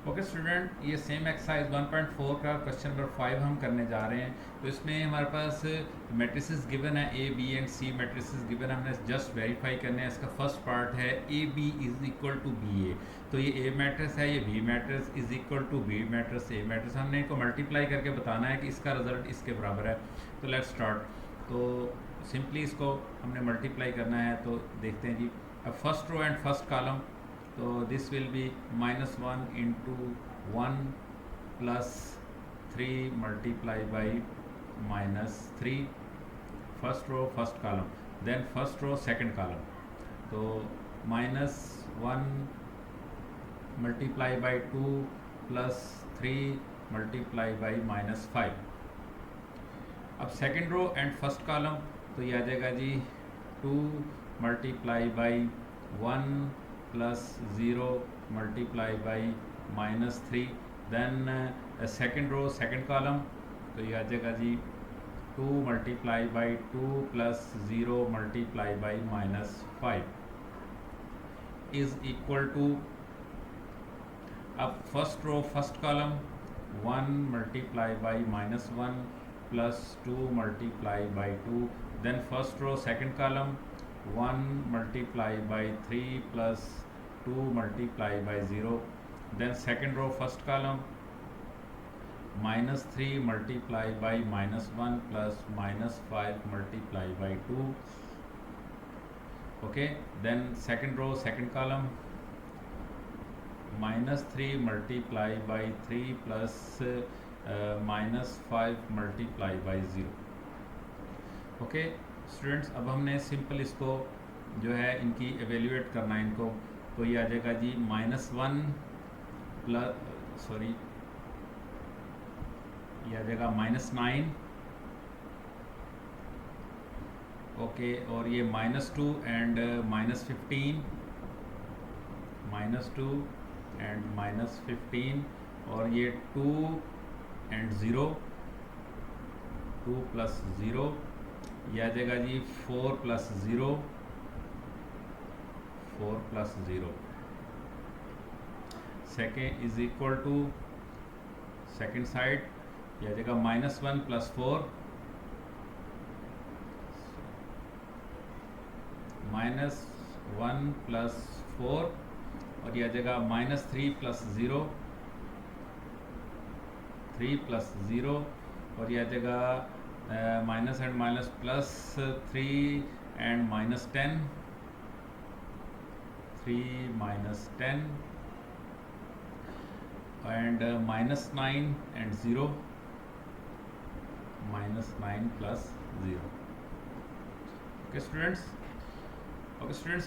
Okay student, ये same exercise 1.4 का question number 5 हम करने जा रहे हैं। तो इसमें हमारे पास मैट्रिसेस गिवन है, A B and C matrices given है। हमने जस्ट वेरीफाई करने हैं। इसका फर्स्ट पार्ट है A B is equal to B A. तो ये ए मैट्रिक्स है, ये B matrix is equal to B matrix A matrix. हमने इनको मल्टीप्लाई करके बताना है कि इसका रिजल्ट इसके बराबर है। तो लेट्स स्टार्ट। तो सिंपली इसको हमने मल्टीप्लाई करना है। तो देखते हैं जी। अब first row and first column, तो this will be -1 into 1 plus 3 multiply by -3, first row first column. Then first row second column, तो -1 multiply by 2 plus 3 multiply by -5। अब second row and first column, तो ये आ जाएगा जी 2 multiply by 1 plus 0 multiply by -3। Then second row second column, तो ये आ जाएगा जी 2 multiply by 2 plus 0 multiply by -5 is equal to, अब first row first column 1 multiply by -1 plus 2 multiply by 2। Then first row second column 1 multiply by 3 plus 2 multiply by 0। Then second row first column -3 multiply by -1 plus -5 multiply by 2। Okay, then second row second column -3 multiply by 3 plus -5 multiply by 0। Okay students, अब हमने simple इसको जो है इनकी evaluate करना है इनको। तो ये आ जाएगा जी -1 प्लस सॉरी ये आ जाएगा -9, ओके, और ये -2 एंड -15, -2 एंड -15, और ये 2 एंड 0, 2 प्लस 0, ये आ जाएगा जी 4 plus 0, 4 plus 0। Second is equal to second side, ये आ जाएगा -1 प्लस 4, -1 प्लस 4, और ये आ जाएगा -3 प्लस 0, 3 प्लस 0, और ये आ जाएगा minus and minus plus 3 and -10, 3 -10 and -9 and 0, -9 plus 0। Okay students,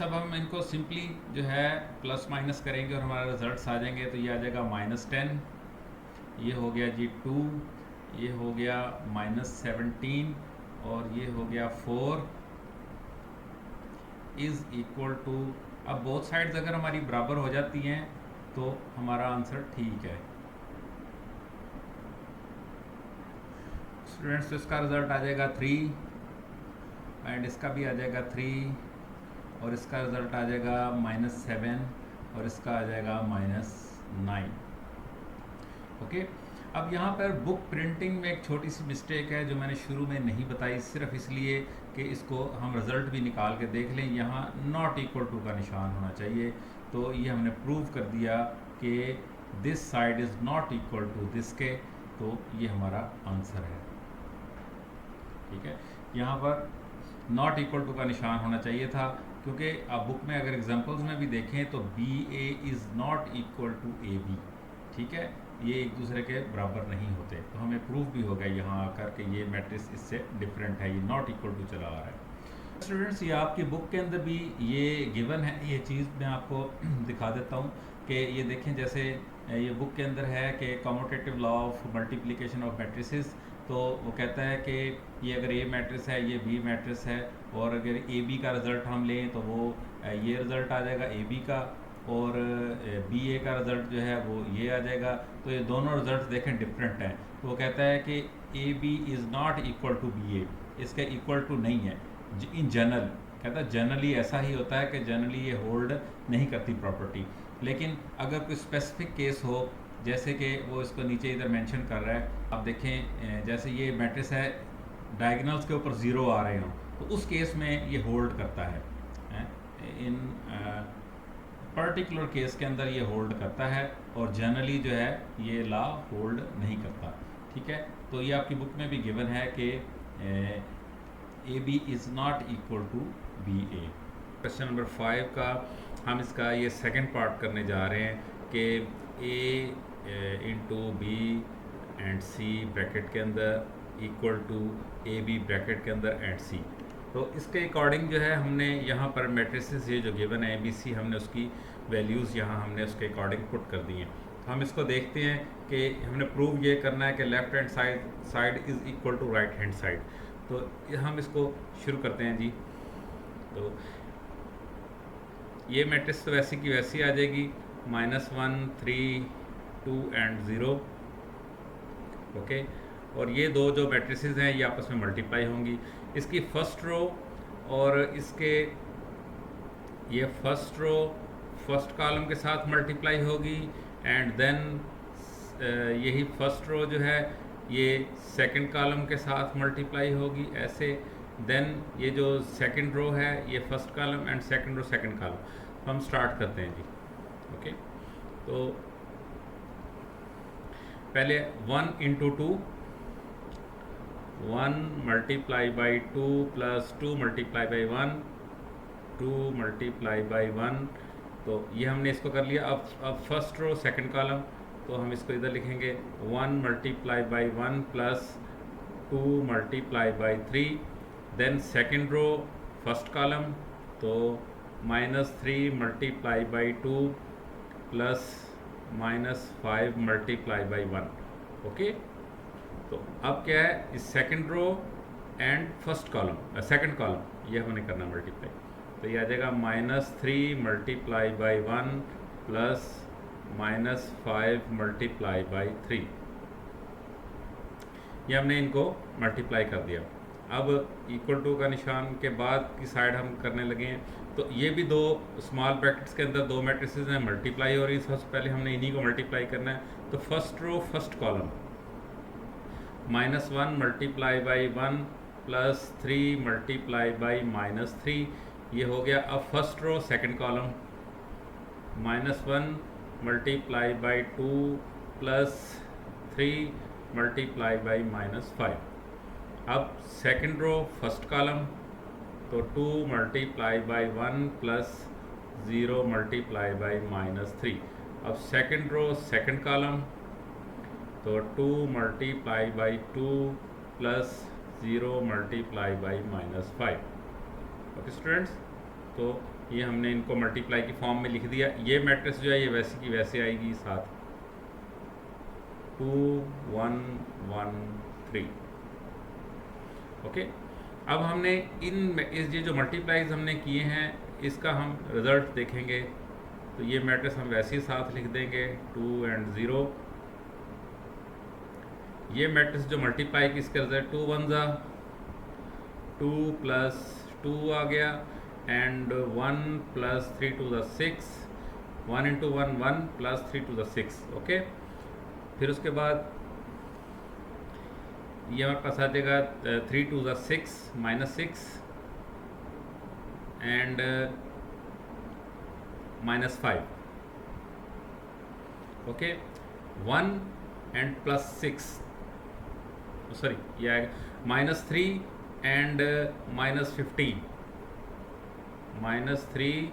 अब हम इनको सिंपली जो है प्लस माइनस करेंगे और हमारा रिजल्ट्स आ जाएंगे। तो ये आ जाएगा -10, ये हो गया जी 2, ये हो गया -17, और ये हो गया 4 इज इक्वल टू, अब बोथ साइड्स अगर हमारी बराबर हो जाती हैं तो हमारा आंसर ठीक है। स्टूडेंट्स, तो इसका रिजल्ट आ जाएगा 3, एंड इसका भी आ जाएगा 3, और इसका रिजल्ट आ जाएगा -7, और इसका आ जाएगा -9। ओके, अब यहाँ पर बुक प्रिंटिंग में एक छोटी सी मिस्टेक है जो मैंने शुरू में नहीं बताई, सिर्फ इसलिए कि इसको हम रिज़ल्ट भी निकाल के देख लें। यहाँ नॉट इक्वल टू का निशान होना चाहिए। तो ये हमने प्रूव कर दिया कि this side is not equal to this के, तो ये हमारा आंसर है। ठीक है, यहाँ पर नॉट इक्वल टू का निशान होना चाहिए था, क्योंकि आप बुक में अगर एग्जांपल्स में भी देखें तो BA is not equal to AB। ठीक है, ये एक दूसरे के बराबर नहीं होते। तो हमें प्रूफ भी हो गया यहाँ आकर के ये मैट्रिक्स इससे डिफरेंट है, ये नॉट इक्वल टू चला आ रहा है। स्टूडेंट्स, ये आपकी बुक के अंदर भी ये गिवन है। ये चीज़ मैं आपको दिखा देता हूँ कि ये देखें, जैसे ये बुक के अंदर है कि commutative law of multiplication of matrices. तो वो कहता है कि ये अगर ए मैट्रिक्स है, ये बी मैट्रिक्स है, और अगर ए बी का रिज़ल्ट हम लें तो वो ये रिज़ल्ट आ जाएगा ए बी का, और BA का रिज़ल्ट जो है वो ये आ जाएगा। तो ये दोनों रिज़ल्ट देखें डिफरेंट हैं। तो वो कहता है कि AB is not equal to BA, इसके इक्वल टू नहीं है इन जनरल। कहता है जनरली ऐसा ही होता है कि जनरली ये होल्ड नहीं करती प्रॉपर्टी, लेकिन अगर कोई स्पेसिफिक केस हो जैसे कि वो इसको नीचे इधर मेंशन कर रहा है, आप देखें जैसे ये मैट्रिक्स है डायगोनल्स के ऊपर ज़ीरो आ रहे हों तो उस केस में ये होल्ड करता है, इन पर्टिकुलर केस के अंदर ये होल्ड करता है और जनरली जो है ये लॉ होल्ड नहीं करता। ठीक है, तो ये आपकी बुक में भी गिवन है कि A B is not equal to B A. Question number 5 का हम इसका ये सेकंड पार्ट करने जा रहे हैं कि A into B and C bracket के अंदर equal to A B bracket के अंदर एंड सी। तो इसके अकॉर्डिंग जो है हमने यहाँ पर मैट्रिसेस ये जो गिवन है ए बी सी, हमने उसकी वैल्यूज़ यहाँ हमने उसके अकॉर्डिंग पुट कर दी हैं। तो हम इसको देखते हैं कि हमने प्रूव ये करना है कि left hand side is equal to right hand side. तो हम इसको शुरू करते हैं जी। तो ये मैट्रिक्स तो वैसी की वैसी आ जाएगी, -1 3 2 एंड 0। ओके, और ये दो जो मैट्रिसेस हैं ये आपस में मल्टीप्लाई होंगी। इसकी फर्स्ट रो और इसके ये फर्स्ट रो फर्स्ट कॉलम के साथ मल्टीप्लाई होगी एंड देन यही फर्स्ट रो जो है ये सेकंड कॉलम के साथ मल्टीप्लाई होगी ऐसे। देन ये जो सेकंड रो है ये first column and second row second column. तो हम स्टार्ट करते हैं जी। ओके, तो पहले 1 into 2, 1 multiply by 2 plus 2 multiply by 1, 2 multiply by 1। तो ये हमने इसको कर लिया। अब फर्स्ट रो सेकंड कॉलम, तो हम इसको इधर लिखेंगे 1 multiply by 1 plus 2 multiply by 3। Then second row first column, तो -3 multiply by 2 plus -5 multiply by 1। Okay, तो अब क्या है, इस second row and first column second column ये हमने करना मल्टीप्लाई। तो ये आ जाएगा -3 multiply by 1 plus -5 multiply by 3। ये हमने इनको मल्टीप्लाई कर दिया। अब इक्वल टू का निशान के बाद की साइड हम करने लगे हैं। तो ये भी दो स्मॉल ब्रैकेट्स के अंदर दो मैट्रिसेस हैं, मल्टीप्लाई हो रही है। सबसे पहले हमने इन्हीं को मल्टीप्लाई करना है। तो first row first column -1 multiply by 1 plus 3 multiply by -3, ये हो गया। अब first row second column -1 multiply by 2 plus 3 multiply by -5। अब सेकंड रो फर्स्ट कॉलम, तो 2 multiply by 1 plus 0 multiply by -3। अब सेकंड रो सेकंड कॉलम, तो 2 multiply by 2 plus 0 multiply by -5। Okay students, तो ये हमने इनको मल्टीप्लाई की फॉर्म में लिख दिया। ये मैट्रिक्स जो है ये वैसे की वैसे आएगी साथ 2 1 1 3। ओके, अब हमने इस ये जो मल्टीप्लाइज हमने किए हैं इसका हम रिज़ल्ट देखेंगे। तो ये मैट्रिक्स हम वैसे ही साथ लिख देंगे 2 एंड 0। ये मैट्रिक्स जो मल्टीप्लाई की इसका रिजल्ट 2 1 ज़ा 2 प्लस 2 आ गया एंड 1 प्लस 3 2 ज़ा 6। 1 इंटू 1 1 प्लस 3 2 ज़ा 6। ओके, फिर उसके बाद ये हमारे पास आ जाएगा 3 2 ज़ा 6 -6 and -5। Okay, 1 and plus 6, sorry ये आएगा -3 एंड -15, -3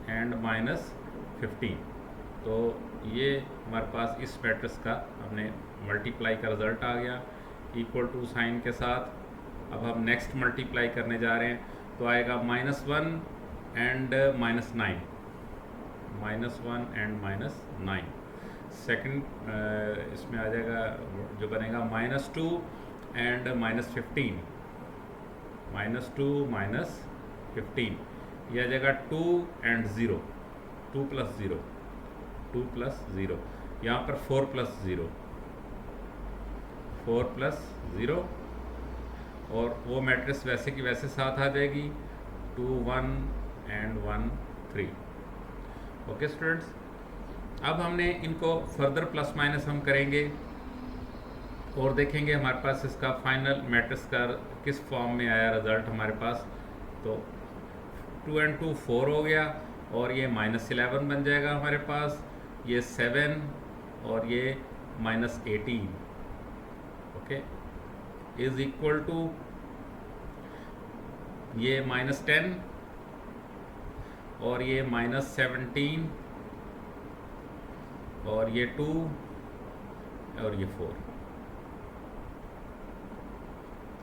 एंड -15। तो ये हमारे पास इस मैट्रिक्स का हमने मल्टीप्लाई का रिज़ल्ट आ गया इक्वल टू साइन के साथ। अब हम नेक्स्ट मल्टीप्लाई करने जा रहे हैं। तो आएगा -1 एंड -9, -1 एंड -9। सेकंड इसमें आ जाएगा जो बनेगा -2 एंड -15, -2 -15। यह आ जाएगा 2 एंड 0, 2 प्लस 0, 2 प्लस 0। यहाँ पर 4 प्लस 0, 4 प्लस 0। और वो मैट्रिक्स वैसे की वैसे साथ आ जाएगी 2 1 एंड 1 3। ओके स्टूडेंट्स, अब हमने इनको फर्दर प्लस माइनस हम करेंगे और देखेंगे हमारे पास इसका फाइनल मैट्रिक्स का किस फॉर्म में आया रिज़ल्ट हमारे पास। तो 2 and 2 4 हो गया और ये -11 बन जाएगा हमारे पास, ये 7 और ये -18, ओके, इज इक्वल टू ये -10 और ये -17 और ये 2 और ये 4,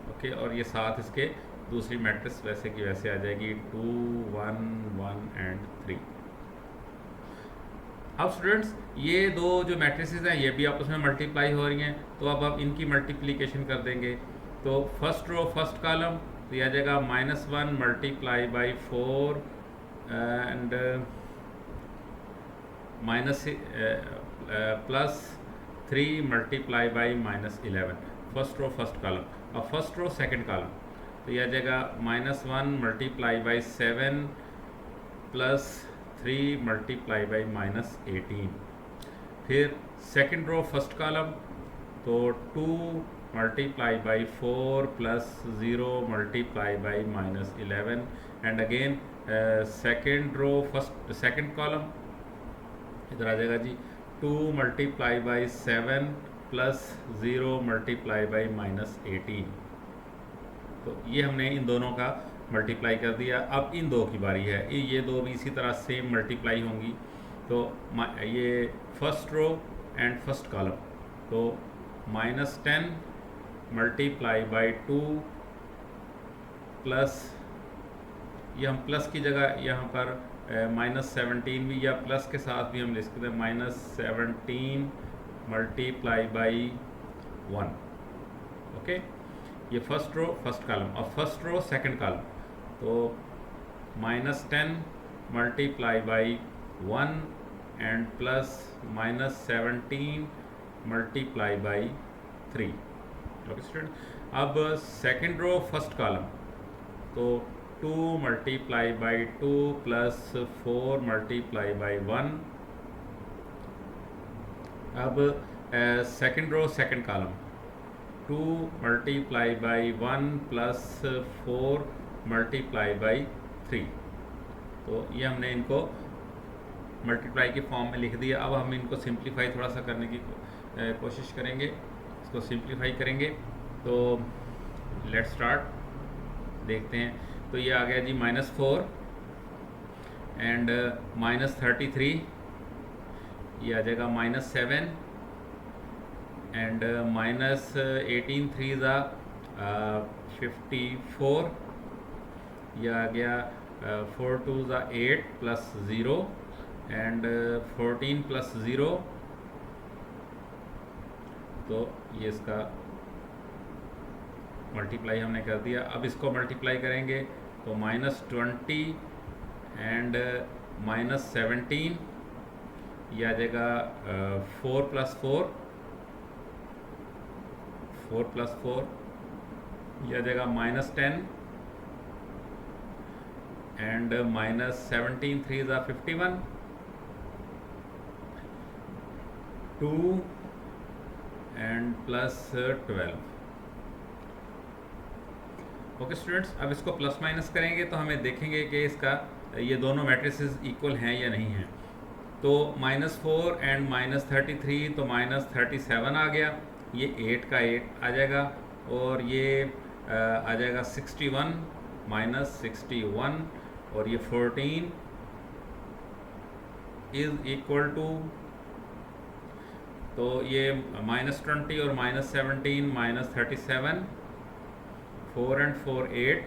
ओके, और ये साथ इसके दूसरी मैट्रिक्स वैसे की वैसे आ जाएगी 2 1 1 एंड 3। अब स्टूडेंट्स ये दो जो मैट्रिसेस हैं ये भी आपस में मल्टीप्लाई हो रही हैं, तो अब आप इनकी मल्टीप्लिकेशन कर देंगे। तो फर्स्ट रो फर्स्ट कॉलम तो ये आ जाएगा -1 multiply by 4 and +3 multiply by -11, first row first column. अब फर्स्ट रो सेकंड कॉलम तो ये आ जाएगा -1 मल्टीप्लाई बाई 7 +3 मल्टीप्लाई बाई -18। फिर सेकंड रो फर्स्ट कॉलम तो 2 multiply by 4 +0 multiply by -11 and again second row first second column इधर आ जाएगा जी 2 मल्टीप्लाई बाई 7 +0 मल्टीप्लाई बाई -18। तो ये हमने इन दोनों का मल्टीप्लाई कर दिया। अब इन दो की बारी है, ये दो भी इसी तरह सेम मल्टीप्लाई होंगी। तो ये first row and first column तो -10 मल्टीप्लाई बाई 2 प्लस, ये हम प्लस की जगह यहाँ पर -17 भी या प्लस के साथ भी हम लिख सकते हैं -17 मल्टीप्लाई बाई 1, ओके। ये फर्स्ट रो फर्स्ट कॉलम। अब फर्स्ट रो सेकंड कॉलम तो -10 multiply by 1 and plus -17 multiply by 3, okay student. अब सेकंड रो फर्स्ट कॉलम तो 2 multiply by 2 plus 4 multiply by 1। अब second row second column 2 multiply by 1 plus 4 multiply by 3। तो ये हमने इनको multiply के form में लिख दिया। अब हम इनको सिंप्लीफाई थोड़ा सा करने की कोशिश करेंगे, इसको सिंप्लीफाई करेंगे। तो लेट्स स्टार्ट, देखते हैं। तो ये आ गया जी -4 एंड -33, ये आ जाएगा -7 एंड -18 3 ज़ा 54, यह आ गया 4 2 ज़ा 8 प्लस 0 एंड 14 प्लस 0। तो ये इसका मल्टीप्लाई हमने कर दिया। अब इसको मल्टीप्लाई करेंगे तो -20 एंड -17, ये आ जाएगा 4 प्लस 4 ये आ जाएगा -10 एंड -17 3 ज़ा 51, 2 एंड +12, ओके स्टूडेंट्स। अब इसको प्लस माइनस करेंगे तो हमें देखेंगे कि इसका ये दोनों मैट्रिसेस इक्वल हैं या नहीं हैं। तो -4 एंड -33 तो -37 आ गया, ये 8 का 8 आ जाएगा और ये आ जाएगा 61 -61 और ये 14 इज इक्वल टू, तो ये -20 और -17 -37, 4 and 4 8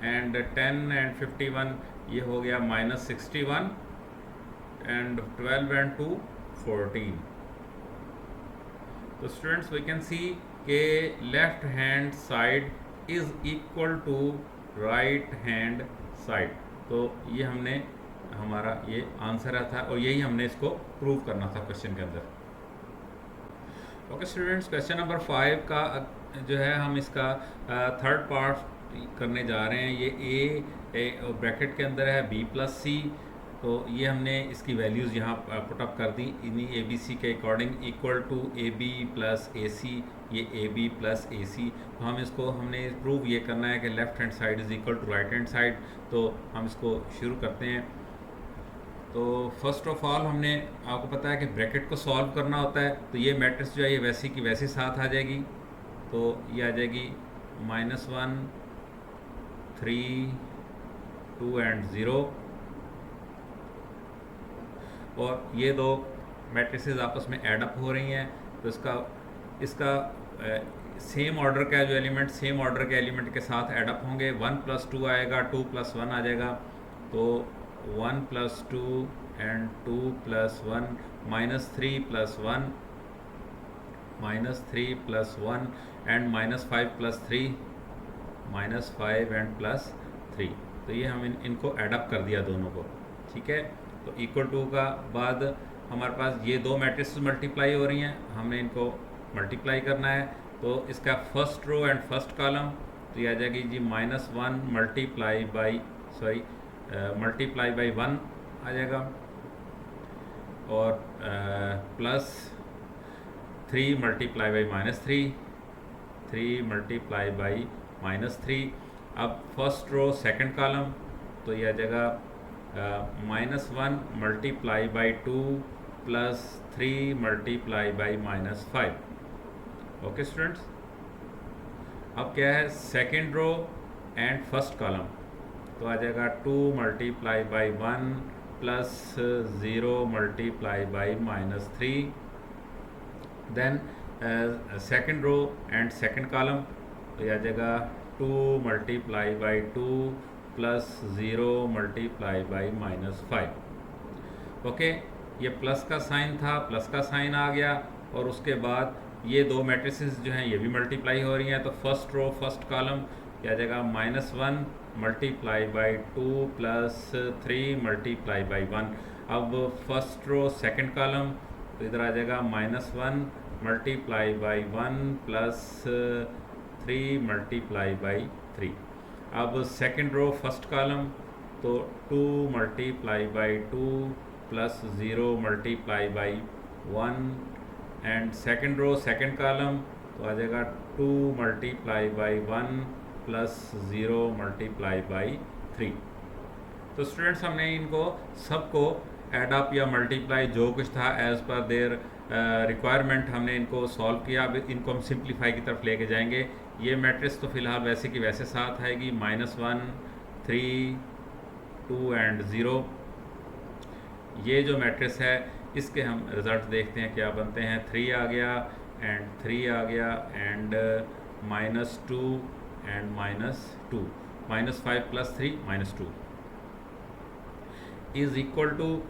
एंड 10 एंड 51 ये हो गया -61 एंड 12 एंड 2 14। तो स्टूडेंट्स वी कैन सी के left hand side is equal to right hand side. तो ये हमने हमारा ये आंसर था और यही हमने इसको प्रूव करना था क्वेश्चन के अंदर। ओके स्टूडेंट्स, क्वेश्चन नंबर 5 का जो है हम इसका थर्ड पार्ट करने जा रहे हैं। ये ए ब्रैकेट के अंदर है b + c तो ये हमने इसकी वैल्यूज़ यहाँ पुटअप कर दी इन्हीं ए बी सी के according equal to A B plus A C, ये ए बी प्लस ए सी। तो हम इसको हमने प्रूव ये करना है कि left hand side is equal to right hand side. तो हम इसको शुरू करते हैं। तो फर्स्ट ऑफ ऑल हमने आपको पता है कि ब्रैकेट को सॉल्व करना होता है। तो ये मैट्रिक्स जो है ये वैसी की वैसे साथ आ जाएगी। तो ये आ जाएगी -1 3 2 एंड 0। और ये दो मैट्रिसेस आपस में ऐड अप हो रही हैं। तो इसका सेम ऑर्डर का जो एलिमेंट सेम ऑर्डर के एलिमेंट के साथ ऐड अप होंगे। 1 + 2 आएगा, 2 + 1 आ जाएगा। तो 1 + 2 एंड 2 + 1 -3 + 1 -3 + 1 एंड -5 + 3 -5 एंड +3। तो ये हम इनको ऐडअप कर दिया दोनों को, ठीक है। तो इक्वल टू का बाद हमारे पास ये दो मैट्रिक्स मल्टीप्लाई हो रही हैं, हमने इनको मल्टीप्लाई करना है। तो इसका first row and first column तो ये आ जाएगी जी -1 मल्टीप्लाई बाई 1 आ जाएगा और +3 मल्टीप्लाई बाई -3 3 मल्टीप्लाई बाई -3। अब फर्स्ट रो सेकंड कॉलम तो ये आ जाएगा -1 multiply by 2 +3 multiply by -5। Okay students, अब क्या है second row and first column तो आ जाएगा 2 multiply by 1 +0 multiply by -3। Then second row and second column तो ये आ जाएगा 2 multiply by 2 +0 multiply by -5। Okay, ये प्लस का साइन था, प्लस का साइन आ गया और उसके बाद ये दो मैट्रिसेस जो हैं ये भी मल्टीप्लाई हो रही हैं। तो फर्स्ट रो फर्स्ट कॉलम क्या आ जाएगा -1 मल्टीप्लाई बाई 2 +3 मल्टीप्लाई बाई 1। अब फर्स्ट रो सेकंड कॉलम तो इधर आ जाएगा -1 मल्टीप्लाई बाई 1 +3 मल्टीप्लाई बाई 3। अब सेकंड रो फर्स्ट कॉलम तो 2 multiply by 2 +0 multiply by 1 and second row second column तो आ जाएगा 2 मल्टीप्लाई बाई 1 +0 मल्टीप्लाई बाई 3। तो स्टूडेंट्स हमने इनको सबको एड अप या मल्टीप्लाई जो कुछ था एज़ पर देयर रिक्वायरमेंट हमने इनको सॉल्व किया। अब इनको हम सिंप्लीफाई की तरफ लेके जाएंगे। ये मैट्रिक्स तो फ़िलहाल वैसे की वैसे साथ आएगी -1 3 2 एंड 0। ये जो मैट्रिक्स है इसके हम रिज़ल्ट देखते हैं क्या बनते हैं। 3 आ गया एंड 3 आ गया and -2 and -2 -5 + 3 -2 is equal to.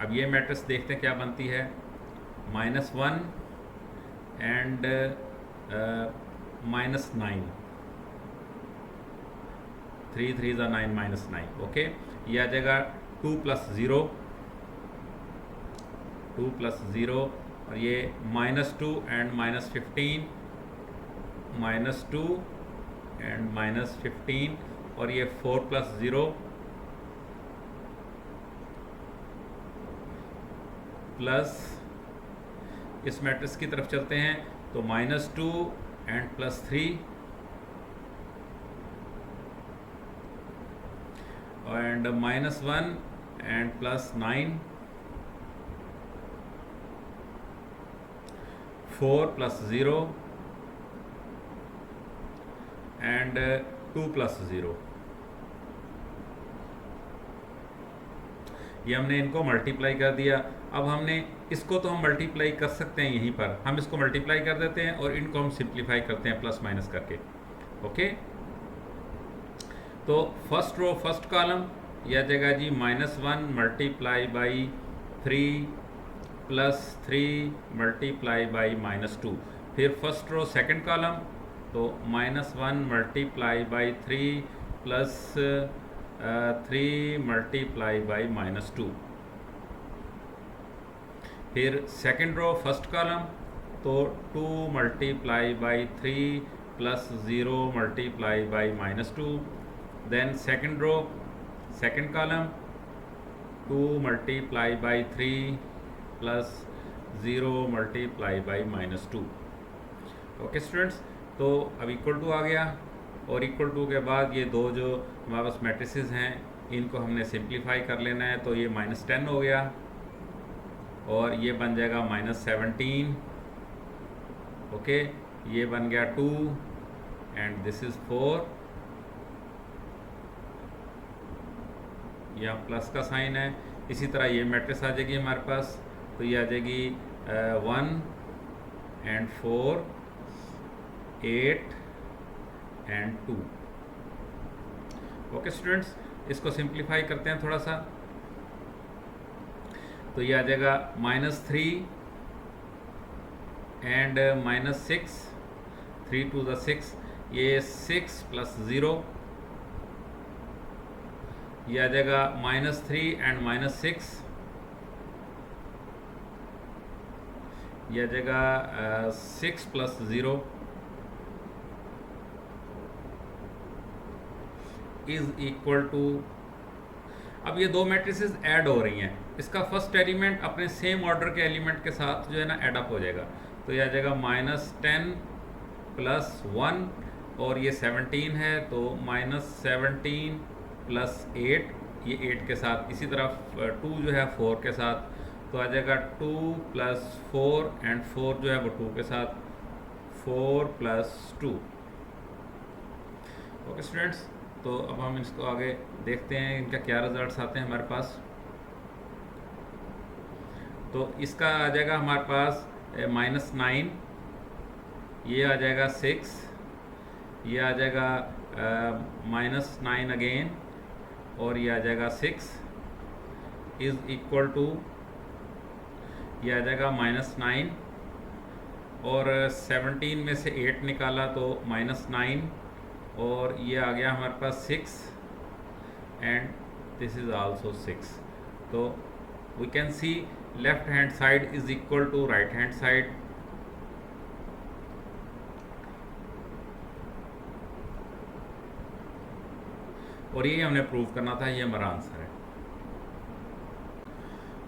अब ये मैट्रिक्स देखते हैं क्या बनती है। -1 एंड -9 3 3 = 9 -9। ओके, ये आ जाएगा 2 + 0 2 + 0 और ये -2 एंड -15 -2 एंड -15 और ये 4 + 0 प्लस इस मैट्रिक्स की तरफ चलते हैं तो -2 एंड +3 एंड -1 एंड +9 4 + 0 एंड 2 + 0। ये हमने इनको मल्टीप्लाई कर दिया। अब हमने इसको तो हम मल्टीप्लाई कर सकते हैं यहीं पर, हम इसको मल्टीप्लाई कर देते हैं और इनको हम सिंप्लीफाई करते हैं प्लस माइनस करके। ओके, तो फर्स्ट रो फर्स्ट कॉलम यह जगह जी -1 मल्टीप्लाई बाई 3 +3 मल्टीप्लाई बाई -2। फिर फर्स्ट रो सेकंड कॉलम तो -1 मल्टीप्लाई बाई 3 +3 मल्टीप्लाई बाई -2। फिर सेकंड रो फर्स्ट कॉलम तो 2 multiply by 3 +0 multiply by -2। Then second row second column 2 multiply by 3 plus 0 multiply by -2। Okay students, तो अब equal to आ गया, और equal to के बाद ये दो जो हमारे पास मैट्रिसेस हैं इनको हमने सिंप्लीफाई कर लेना है। तो ये -10 हो गया और ये बन जाएगा -17। ओके, ये बन गया 2 एंड दिस इज़ 4। यहाँ प्लस का साइन है। इसी तरह ये मैट्रिक्स आ जाएगी हमारे पास, तो ये आ जाएगी 1 एंड 4 8 एंड 2। ओके स्टूडेंट्स, इसको सिंप्लीफाई करते हैं थोड़ा सा। तो ये आ जाएगा -3 एंड -6, 3 to the 6, ये 6 प्लस 0, ये आ जाएगा -3 एंड -6, ये आ जाएगा 6 प्लस 0 इज इक्वल टू, अब ये दो मैट्रिसेस ऐड हो रही हैं, इसका फर्स्ट एलिमेंट अपने सेम ऑर्डर के एलिमेंट के साथ जो है ना ऐड अप हो जाएगा। तो ये आ जाएगा -10 प्लस 1 और ये 17 है, तो -17 प्लस 8, ये 8 के साथ, इसी तरह 2 जो है 4 के साथ, तो आ जाएगा 2 प्लस 4 एंड 4 जो है वो 2 के साथ, 4 प्लस 2। ओके स्टूडेंट्स, तो अब हम इसको आगे देखते हैं इनका क्या रिजल्ट्स आते हैं हमारे पास। तो इसका आ जाएगा हमारे पास -9, ये आ जाएगा 6, ये आ जाएगा -9 अगेन, और ये आ जाएगा 6 इज़ इक्वल टू, ये आ जाएगा -9 और 17 में से 8 निकाला तो -9, और ये आ गया हमारे पास 6 एंड दिस इज़ आल्सो 6। तो we can see left hand side is equal to right hand side. और ये हमने प्रूव करना था, ये हमारा आंसर है।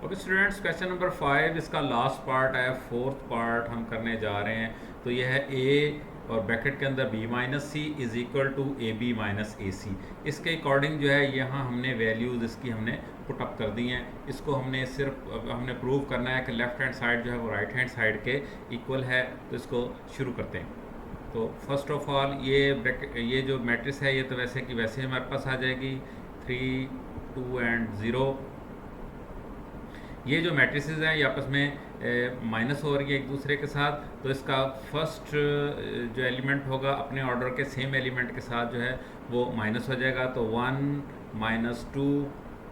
ओके स्टूडेंट्स, क्वेश्चन नंबर 5 इसका लास्ट पार्ट है, फोर्थ पार्ट हम करने जा रहे हैं। तो यह है ए और ब्रैकेट के अंदर b minus C is equal to AB minus AC। इसके अकॉर्डिंग जो है यहाँ हमने वैल्यूज़ इसकी हमने पुट अप कर दी हैं। इसको हमने सिर्फ हमने प्रूव करना है कि लेफ़्ट हैंड साइड जो है वो राइट हैंड साइड के इक्वल है। तो इसको शुरू करते हैं। तो फर्स्ट ऑफ ऑल ये जो मैट्रिक्स है ये तो वैसे कि वैसे हमारे पास आ जाएगी 3 2 एंड 0। ये जो मैट्रिसेस हैं ये आपस में माइनस हो रही है एक दूसरे के साथ। तो इसका फर्स्ट जो एलिमेंट होगा अपने ऑर्डर के सेम एलिमेंट के साथ जो है वो माइनस हो जाएगा। तो 1 -2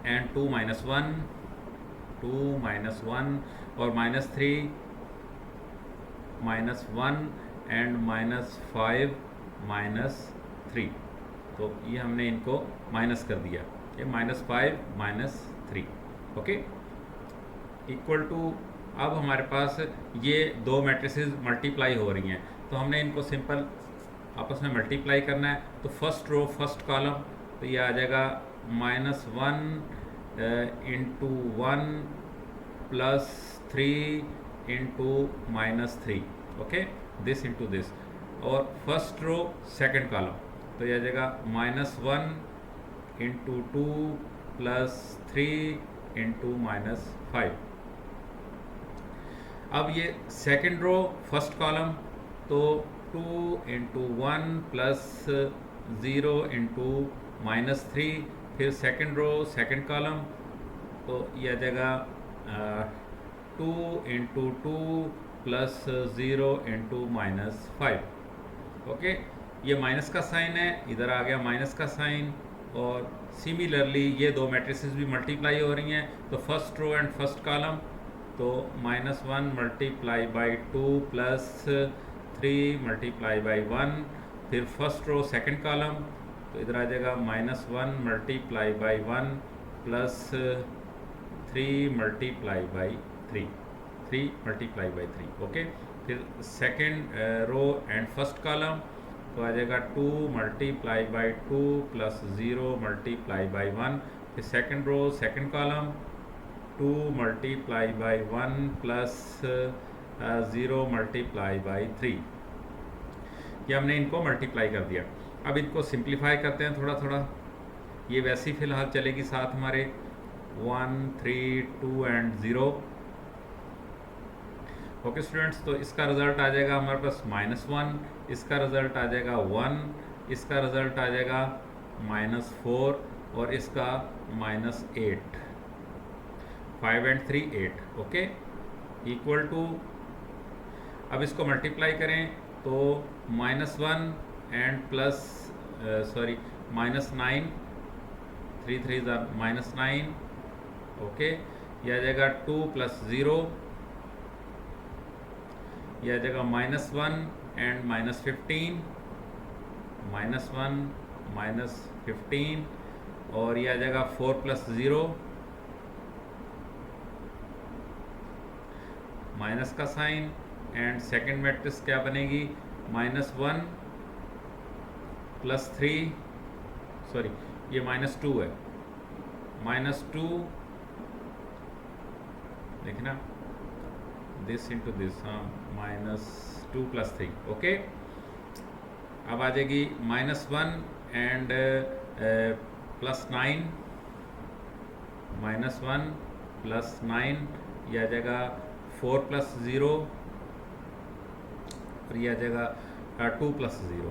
एंड 2 -1, 2 -1 और -3 -1 एंड -5 -3। तो ये हमने इनको माइनस कर दिया, ये -5 -3। ओके, इक्वल टू, अब हमारे पास ये दो मैट्रिसेस मल्टीप्लाई हो रही हैं तो हमने इनको सिंपल आपस में मल्टीप्लाई करना है। तो फर्स्ट रो फर्स्ट कॉलम, तो ये आ जाएगा -1 × 1 +3 × -3। Okay, this into this. और फर्स्ट रो सेकंड कॉलम, तो ये आ जाएगा -1 × 2 +3 × -5। अब ये सेकंड रो फर्स्ट कॉलम, तो 2 × 1 +0 × -3। फिर सेकंड रो सेकंड कॉलम, तो ये आ जाएगा 2 × 2 +0 × -5। ओके, ये माइनस का साइन है, इधर आ गया माइनस का साइन। और सिमिलरली ये दो मैट्रिसेस भी मल्टीप्लाई हो रही हैं। तो first row and first column, तो -1 × 2 +3 × 1। फिर फर्स्ट रो सेकंड कॉलम, तो इधर आ जाएगा -1 × 1 +3 × 3। ओके, फिर second row and first column, तो आ जाएगा 2 × 2 +0 × 1। फिर second row second column, 2 multiply by 1 plus 0 multiply by 3। ये हमने इनको मल्टीप्लाई कर दिया। अब इनको सिंप्लीफाई करते हैं थोड़ा थोड़ा। ये वैसी फ़िलहाल चलेगी साथ हमारे 1 3 2 एंड 0। ओके स्टूडेंट्स, तो इसका रिज़ल्ट आ जाएगा हमारे पास -1, इसका रिज़ल्ट आ जाएगा 1, इसका रिज़ल्ट आ जाएगा -4 और इसका -8। 5 एंड 3 8। ओके, इक्वल टू, अब इसको मल्टीप्लाई करें तो -1 एंड प्लस -9, 3 3 -9। ओके, यह आ जाएगा 2 प्लस 0, यह आ जाएगा -1 एंड -15, -1 -15, और यह आ जाएगा 4 प्लस 0, माइनस का साइन, एंड सेकेंड मैट्रिक्स क्या बनेगी, -1 प्लस 3, सॉरी ये -2 है, -2 देखना, दिस इंटू दिस, हाँ, -2 प्लस 3। ओके, अब आ जाएगी -1 एंड प्लस 9, -1 प्लस 9, यह आ जाएगा 4 प्लस 0, और यह आ जाएगा 2 प्लस 0।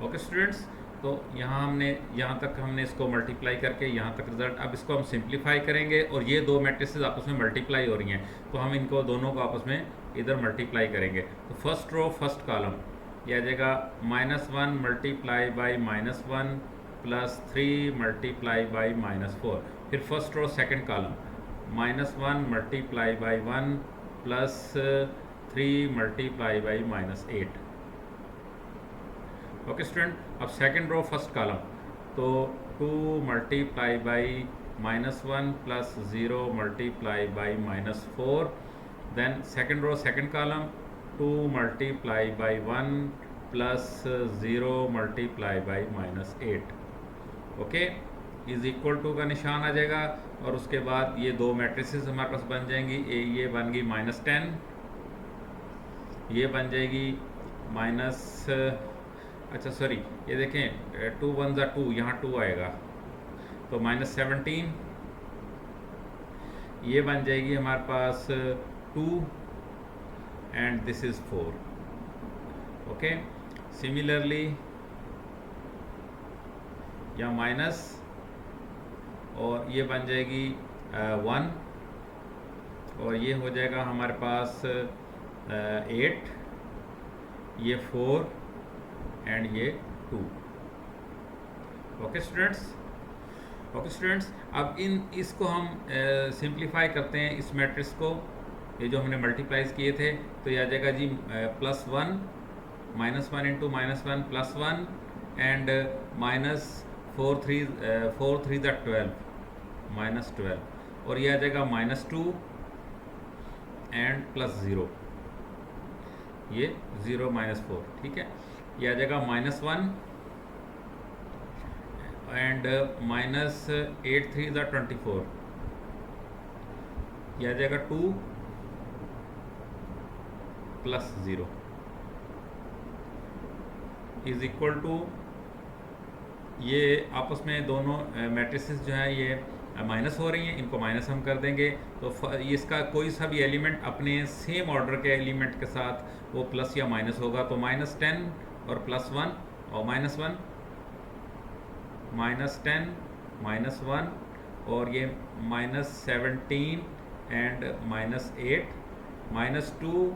ओके स्टूडेंट्स, तो यहाँ तक हमने इसको मल्टीप्लाई करके यहाँ तक रिजल्ट, अब इसको हम सिंप्लीफाई करेंगे और ये दो मैट्रिसेस आपस में मल्टीप्लाई हो रही हैं, तो हम इनको दोनों को आपस में इधर मल्टीप्लाई करेंगे। तो फर्स्ट रो फर्स्ट कॉलम, यह आ जाएगा -1 multiply by -1 plus 3 multiply by -4। फिर first row second column, -1 multiply by 1 plus 3 multiply by -8। Okay student, अब सेकेंड रो फर्स्ट कॉलम, तो 2 multiply by -1 plus 0 multiply by -4। Then second row second column, 2 multiply by 1 plus 0 multiply by -8। Okay, is equal to का निशान आ जाएगा, और उसके बाद ये दो मैट्रिसेस हमारे पास बन जाएंगी। ये बन गई -10, ये बन जाएगी अच्छा सॉरी, ये देखें 2 1 ज़ा 2, यहाँ 2 आएगा तो -17, ये बन जाएगी हमारे पास 2 and this is 4। Okay, similarly या माइनस, और ये बन जाएगी 1, और ये हो जाएगा हमारे पास 8, ये 4 एंड ये 2। ओके स्टूडेंट्स, अब इसको हम सिंप्लीफाई करते हैं, इस मैट्रिक्स को, ये जो हमने मल्टीप्लाइज किए थे, तो ये आ जाएगा जी +1, -1 इंटू -1 +1 एंड -4 3 ज़ा 12, -12, और ये आ जाएगा -2 एंड +0, ये 0 -4, ठीक है। ये आ जाएगा -1 एंड -8 3 ज़ा 24, ये आ जाएगा 2 प्लस 0 इज इक्वल टू, ये आपस में दोनों मैट्रिसेस जो है ये माइनस हो रही हैं, इनको माइनस हम कर देंगे, तो इसका कोई सा भी एलिमेंट अपने सेम ऑर्डर के एलिमेंट के साथ वो प्लस या माइनस होगा, तो -10 और +1 और -1, -10 -1, और ये -17 एंड -8, -2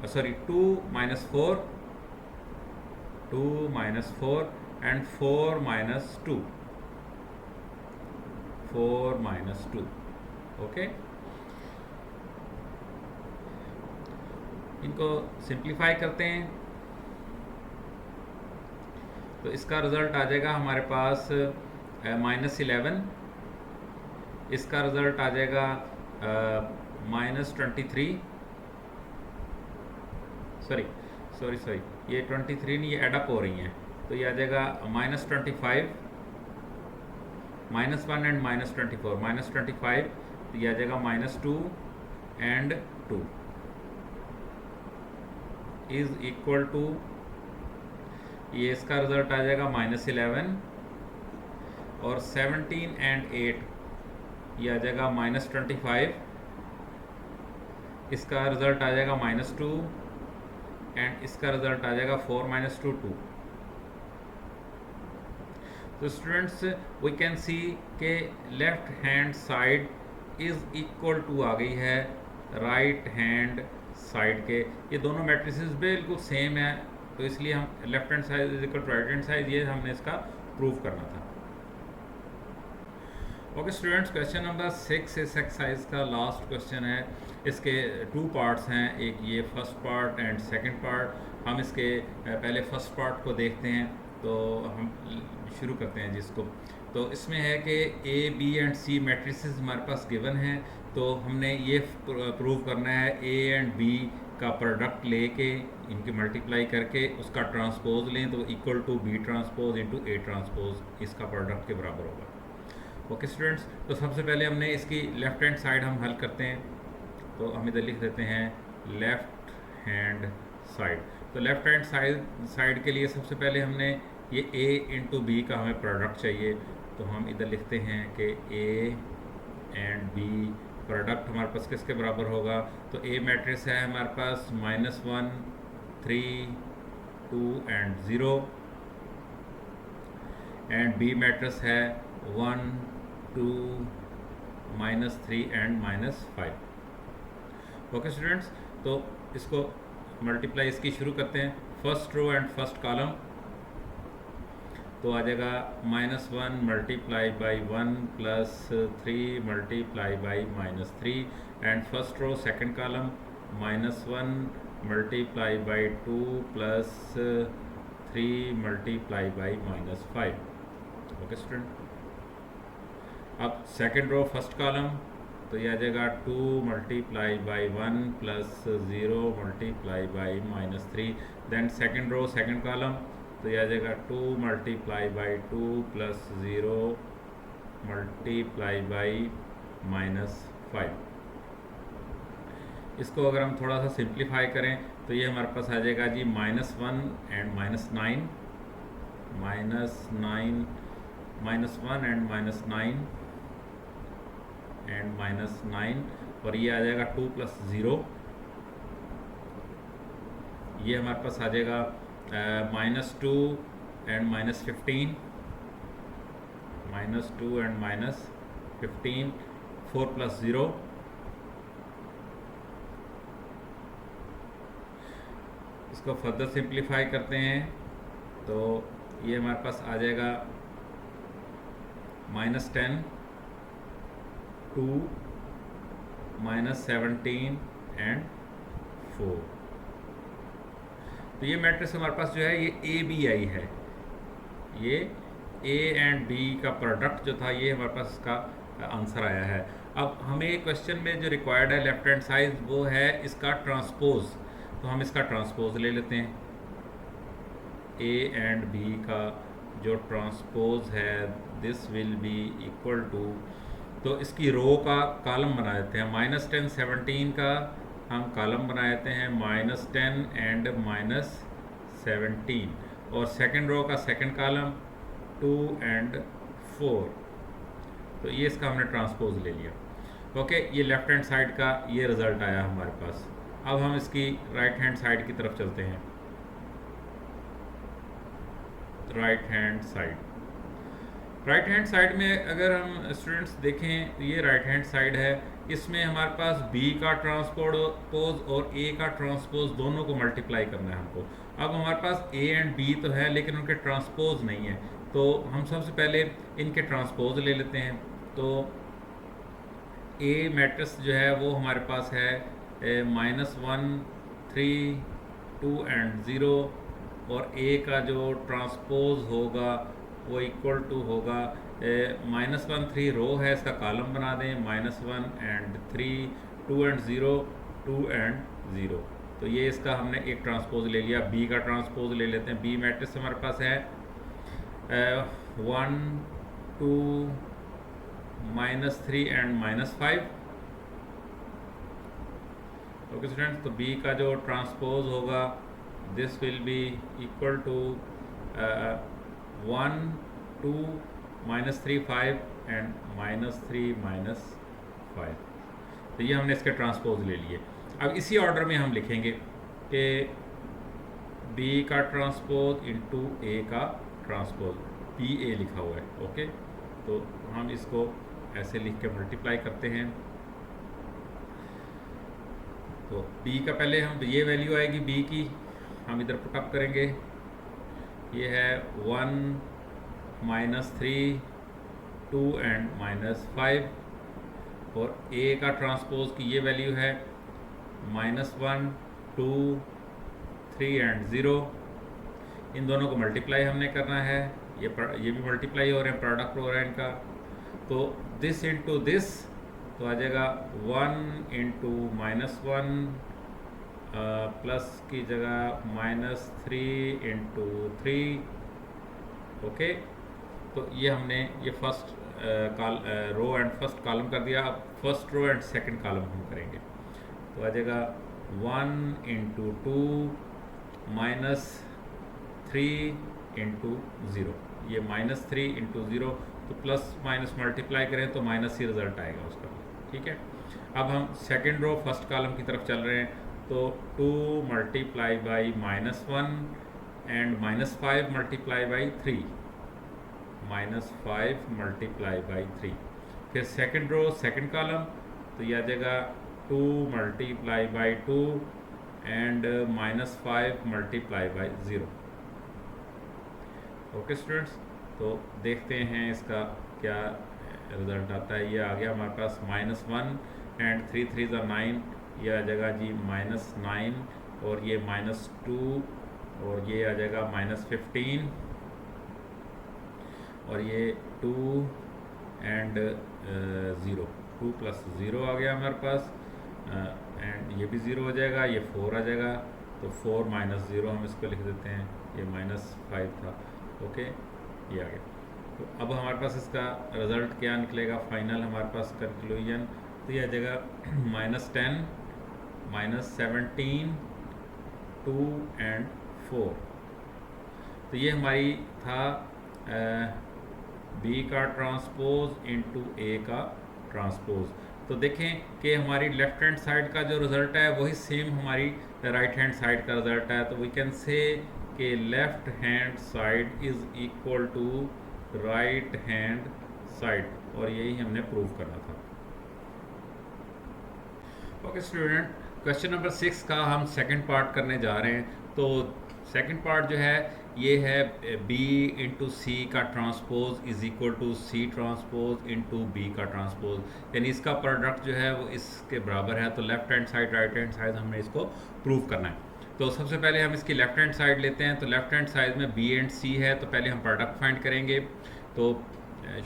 सॉरी 2 -4, 2 -4 एंड 4 -2, 4 -2। ओके, इनको सिंप्लीफाई करते हैं, तो इसका रिज़ल्ट आ जाएगा हमारे पास -11, इसका रिज़ल्ट आ जाएगा -23, सॉरी ये 23 नहीं, ये एडअप हो रही हैं, तो ये आ जाएगा -25, -1 एंड -24, -25 तो ये आ जाएगा -2 एंड 2 इज इक्वल टू, ये इसका रिजल्ट आ जाएगा -11 और 17 एंड 8 ये आ जाएगा -25, इसका रिजल्ट आ जाएगा -2 एंड इसका रिजल्ट आ जाएगा 4 - 2 2। तो स्टूडेंट्स वी कैन सी के left hand side is equal to आ गई है राइट हैंड साइड के, ये दोनों मैट्रिसेस बिल्कुल सेम है, तो इसलिए हम left hand side is equal to right hand side, ये हमने इसका प्रूव करना था। ओके स्टूडेंट्स, क्वेश्चन नंबर 6 इस एक्सरसाइज का लास्ट क्वेश्चन है। इसके 2 पार्ट्स हैं, एक ये first part and second part. हम इसके पहले फर्स्ट पार्ट को देखते हैं, तो हम शुरू करते हैं जिसको। तो इसमें है कि A B and C matrices हमारे पास गिवन हैं, तो हमने ये प्रूव करना है ए एंड बी का प्रोडक्ट लेके इनकी मल्टीप्लाई करके उसका ट्रांसपोज लें तो equal to B transpose into A transpose इसका प्रोडक्ट के बराबर होगा। ओके स्टूडेंट्स, तो सबसे पहले हमने इसकी लेफ़्ट हैंड साइड हम हल करते हैं, तो हम इधर लिख देते हैं लेफ़्ट हैंड साइड। तो लेफ़्ट हैंड साइड के लिए सबसे पहले हमने ये a इंटू बी का हमें प्रोडक्ट चाहिए, तो हम इधर लिखते हैं कि a एंड b प्रोडक्ट हमारे पास किसके बराबर होगा। तो a मैट्रिक्स है हमारे पास -1 3 2 एंड 0 एंड b मैट्रिक्स है 1 2 -3 एंड -5। ओके स्टूडेंट्स, तो इसको मल्टीप्लाई इसकी शुरू करते हैं, first row and first column. तो आ जाएगा -1 multiply by 1 plus 3 multiply by -3 and first row second column -1 multiply by 2 plus 3 multiply by -5। Okay student, अब सेकंड रो फर्स्ट कॉलम, तो ये आ जाएगा 2 multiply by 1 plus 0 multiply by -3। Then second row second column, तो ये आ जाएगा 2 multiply by 2 plus 0 multiply by -5। इसको अगर हम थोड़ा सा सिंप्लीफाई करें तो ये हमारे पास आ जाएगा जी -1 एंड -9 -1 एंड -9 एंड -9 और ये आ जाएगा 2 प्लस 0, ये हमारे पास आ जाएगा -2 एंड -15 -2 एंड -15 4 प्लस 0, इसको फर्दर सिंप्लीफाई करते हैं तो ये हमारे पास आ जाएगा -10 2 -17 एंड 4। तो ये मैट्रिक्स हमारे पास जो है ये ए बी आई है, ये ए एंड बी का प्रोडक्ट जो था ये हमारे पास इसका आंसर आया है। अब हमें क्वेश्चन में जो रिक्वायर्ड है लेफ्ट हैंड साइड वो है इसका ट्रांसपोज, तो हम इसका ट्रांसपोज ले लेते हैं। ए एंड बी का जो ट्रांसपोज है this will be equal to, तो इसकी रो का कॉलम बना देते हैं, -10 17 का हम कॉलम बना देते हैं -10 एंड -17 और सेकंड रो का सेकंड कॉलम 2 एंड 4, तो ये इसका हमने ट्रांसपोज ले लिया। ओके, ये लेफ्ट हैंड साइड का ये रिज़ल्ट आया हमारे पास। अब हम इसकी राइट हैंड साइड की तरफ चलते हैं। राइट हैंड साइड में अगर हम स्टूडेंट्स देखें तो ये राइट हैंड साइड है, इसमें हमारे पास B का ट्रांसपोज और A का ट्रांसपोज दोनों को मल्टीप्लाई करना है हमको। अब हमारे पास A एंड B तो है लेकिन उनके ट्रांसपोज नहीं है, तो हम सबसे पहले इनके ट्रांसपोज ले लेते हैं। तो A मैट्रिक्स जो है वो हमारे पास है -1 3 2 एंड 0 और A का जो ट्रांसपोज होगा वो इक्वल टू होगा -1 3 रो है, इसका कॉलम बना दें -1 एंड 3 2 एंड 0 2 एंड 0, तो ये इसका हमने एक ट्रांसपोज ले लिया। B का ट्रांसपोज ले लेते हैं। B मैट्रिक्स हमारे पास है 1 2 -3 एंड -5। ओके स्टूडेंट्स, तो बी का जो ट्रांसपोज होगा this will be equal to 1 2 -3 5 and -3 -5। तो ये हमने इसके ट्रांसपोज ले लिए। अब इसी ऑर्डर में हम लिखेंगे कि बी का ट्रांसपोज इंटू ए का ट्रांसपोज, बी ए लिखा हुआ है। ओके, तो हम इसको ऐसे लिख के मल्टीप्लाई करते हैं। तो b का पहले हम ये वैल्यू आएगी b की, हम इधर पुटअप करेंगे। ये है 1 -3 2 एंड -5, और a का ट्रांसपोज की ये वैल्यू है -1 2 3 एंड 0। इन दोनों को मल्टीप्लाई हमने करना है, ये भी मल्टीप्लाई हो रहे हैं, प्रोडक्ट हो रहा है इनका। तो दिस इंटू दिस, तो आ जाएगा 1 इंटू -1 प्लस की जगह -3 इंटू 3। ओके, तो ये हमने ये first row and first column कर दिया। अब first row and second column हम करेंगे, तो आ जाएगा 1 इंटू 2 -3 इंटू 0। ये -3 इंटू 0, तो प्लस माइनस मल्टीप्लाई करें तो माइनस ही रिजल्ट आएगा उसका। ठीक है, अब हम सेकंड रो फर्स्ट कॉलम की तरफ चल रहे हैं, तो 2 multiply by -1 and -5 multiply by 3, -5 multiply by 3। फिर सेकंड रो सेकंड कॉलम, तो ये आ जाएगा 2 multiply by 2 and -5 multiply by 0। Okay students, तो देखते हैं इसका क्या रिजल्ट आता है। ये आ गया हमारे पास -1 एंड 3 3 9, ये आ जाएगा जी -9, और ये -2, और ये आ जाएगा -15, और ये 2 एंड 0, 2 प्लस 0 आ गया हमारे पास, एंड ये भी 0 हो जाएगा, ये 4 आ जाएगा, तो 4 - 0 हम इसको लिख देते हैं, ये -5 था। ओके, ये आ गया। तो अब हमारे पास इसका रिज़ल्ट क्या निकलेगा फाइनल, हमारे पास कंक्लूजन, तो ये आ जाएगा -10 -17 2 एंड 4। तो ये हमारी था बी का ट्रांसपोज इंटू ए का ट्रांसपोज। तो देखें कि हमारी लेफ्ट हैंड साइड का जो रिज़ल्ट है वही सेम हमारी राइट हैंड साइड का रिज़ल्ट है। तो वी कैन से कि left hand side is equal to right hand side, और यही हमने प्रूव करना था। ओके स्टूडेंट, क्वेश्चन नंबर 6 का हम सेकंड पार्ट करने जा रहे हैं। तो सेकंड पार्ट जो है ये है B इंटू सी का transpose is equal to C transpose into B का ट्रांसपोज, यानी इसका प्रोडक्ट जो है वो इसके बराबर है। तो left hand side right hand side हमने इसको प्रूव करना है। तो सबसे पहले हम इसकी लेफ्ट हैंड साइड लेते हैं। तो लेफ्ट हैंड साइड में B एंड C है, तो पहले हम प्रोडक्ट फाइंड करेंगे। तो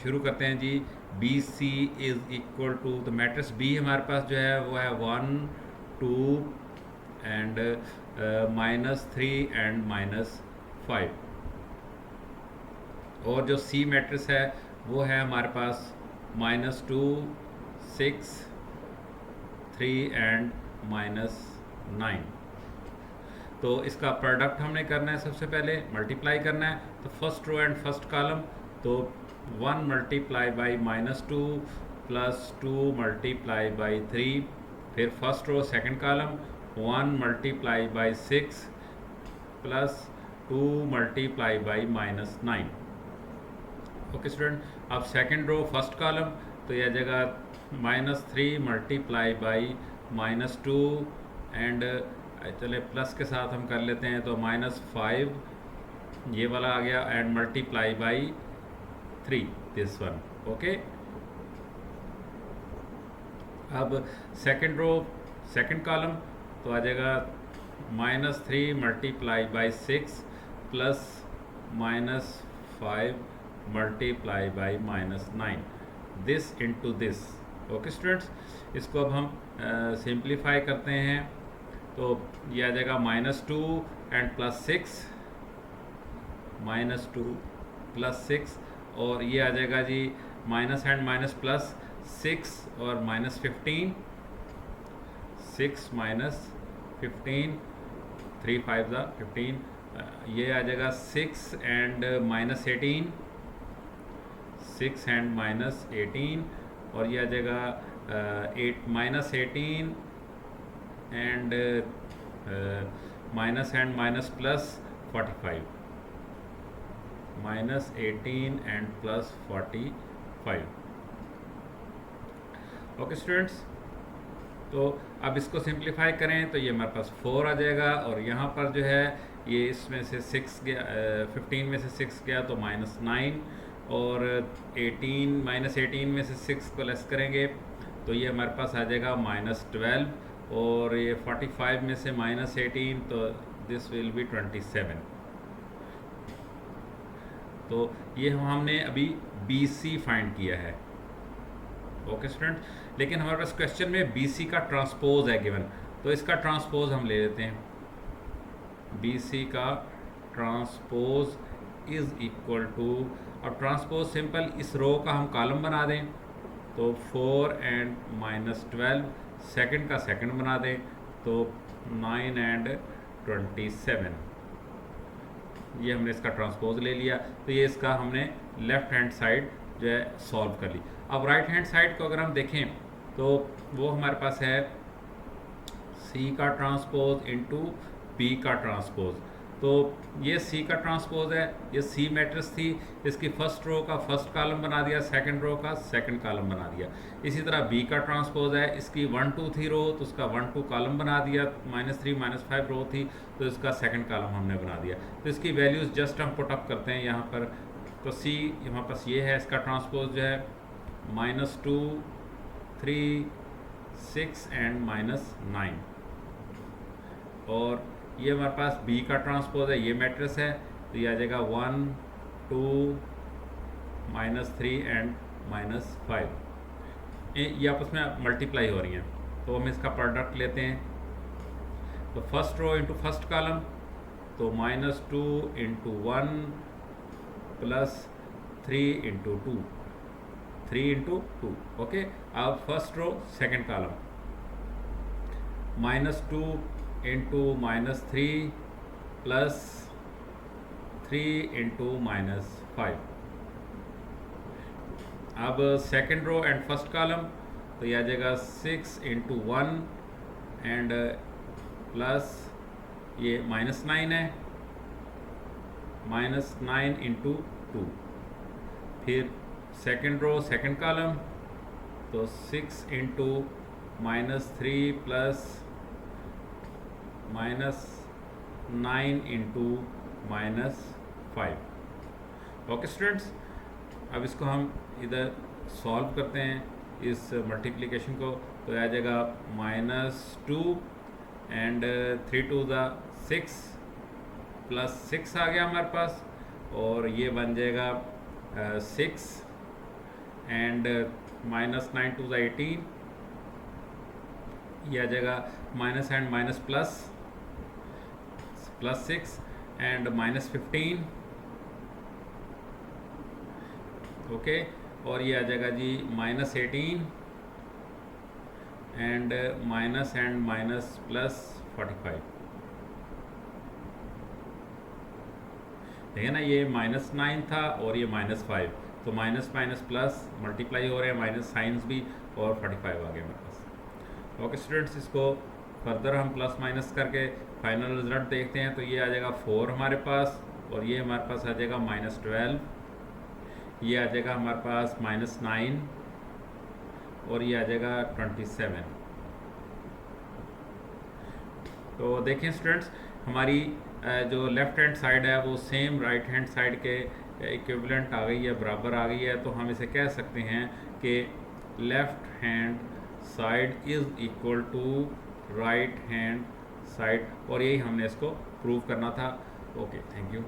शुरू करते हैं जी। BC इज इक्वल टू, तो मैट्रिक्स B हमारे पास जो है वो है 1 2 एंड -3 एंड -5, और जो C मैट्रिक्स है वो है हमारे पास -2 6 3 एंड -9। तो इसका प्रोडक्ट हमने करना है, सबसे पहले मल्टीप्लाई करना है। तो first row and first column, तो 1 multiply by -2 plus 2 multiply by 3। फिर first row second column 1 multiply by 6 plus 2 multiply by -9। Okay student, अब सेकंड रो फर्स्ट कॉलम, तो यह जगह -3 मल्टीप्लाई बाई -2 एंड चले प्लस के साथ हम कर लेते हैं, तो -5 ये वाला आ गया and multiply by 3 this one. Okay, अब सेकंड रो सेकंड कॉलम, तो आ जाएगा -3 multiply by 6 plus -5 multiply by -9, this into this. Okay students, इसको अब हम सिंप्लीफाई करते हैं। तो ये आ जाएगा -2 एंड +6, -2 +6, और ये आ जाएगा जी माइनस एंड माइनस प्लस 6 और माइनस 15, 6 माइनस 15, 3 5 ज़ा 15, ये आ जाएगा 6 एंड माइनस 18, 6 एंड माइनस 18, और ये आ जाएगा 8 minus 18 and minus and minus plus 45, minus 18 and plus 45। Okay students, तो अब इसको सिंप्लीफाई करें तो ये हमारे पास 4 आ जाएगा, और यहाँ पर जो है ये इसमें से 6 गया, 15 में से 6 गया तो माइनस 9, और 18 माइनस 18 में से 6 को लेस करेंगे तो ये हमारे पास आ जाएगा माइनस 12, और ये 45 में से माइनस 18 तो दिस विल बी 27। तो ये हमने अभी BC फाइंड किया है। ओके स्टूडेंट, लेकिन हमारे पास क्वेश्चन में BC का ट्रांसपोज है गिवन, तो इसका ट्रांसपोज हम ले लेते हैं। BC का ट्रांसपोज इज इक्वल टू, अब ट्रांसपोज सिंपल, इस रो का हम कॉलम बना दें तो 4 एंड माइनस 12, सेकंड का सेकंड बना दें तो 9 एंड 27, ये हमने इसका ट्रांसपोज ले लिया। तो ये इसका हमने लेफ्ट हैंड साइड जो है सॉल्व कर ली। अब राइट हैंड साइड को अगर हम देखें तो वो हमारे पास है C का ट्रांसपोज इंटू B का ट्रांसपोज। तो ये C का ट्रांसपोज है, ये C मैट्रिक्स थी, इसकी फर्स्ट रो का फर्स्ट कॉलम बना दिया, सेकंड रो का सेकंड कॉलम बना दिया। इसी तरह B का ट्रांसपोज है, इसकी 1 2 3 रो तो उसका 1 2 कॉलम बना दिया, -3 -5 रो थी तो इसका सेकंड कॉलम हमने बना दिया। तो इसकी वैल्यूज़ जस्ट हम पुट अप करते हैं यहाँ पर। तो C हमारे पास ये है, इसका ट्रांसपोज जो है -2 3 6 एंड -9, और ये हमारे पास B का ट्रांसपोज है, ये मैट्रिक्स है तो ये आ जाएगा 1 2 -3 एंड -5, ये आपस में मल्टीप्लाई हो रही हैं। तो हम इसका प्रोडक्ट लेते हैं, तो first row into first column तो -2 into 1 plus 3 into 2, 3 into 2। Okay, अब first row second column -2 into -3 plus 3 into -5। अब second row and first column तो ये आ जाएगा 6 इंटू 1 एंड प्लस ये -9 है, -9 इंटू 2। फिर सेकंड रो सेकंड कॉलम तो 6 into -3 plus -9 into -5। Okay students, अब इसको हम इधर सॉल्व करते हैं इस मल्टीप्लिकेशन को, तो आ जाएगा -2 एंड 3 2 ज़ा 6 प्लस 6 आ गया हमारे पास, और ये बन जाएगा 6 एंड -9 2 ज़ा 18, ये आ जाएगा minus and minus plus 6 and -15। Okay, और ये आ जाएगा जी -18 एंड माइनस प्लस 45। देखिए ना, ये -9 था और ये -5, तो माइनस माइनस प्लस मल्टीप्लाई हो रहे हैं, माइनस साइंस भी, और 45 आ गया मेरे पास। ओके स्टूडेंट्स, इसको फर्दर हम प्लस माइनस करके फाइनल रिजल्ट देखते हैं। तो ये आ जाएगा 4 हमारे पास, और ये हमारे पास आ जाएगा -12, ये आ जाएगा हमारे पास -9, और ये आ जाएगा 27। तो देखें स्टूडेंट्स, हमारी जो लेफ़्ट हैंड साइड है वो सेम राइट हैंड साइड के इक्विवेलेंट आ गई है, बराबर आ गई है। तो हम इसे कह सकते हैं कि left hand side is equal to right hand side, और यही हमने इसको प्रूव करना था। Okay, thank you.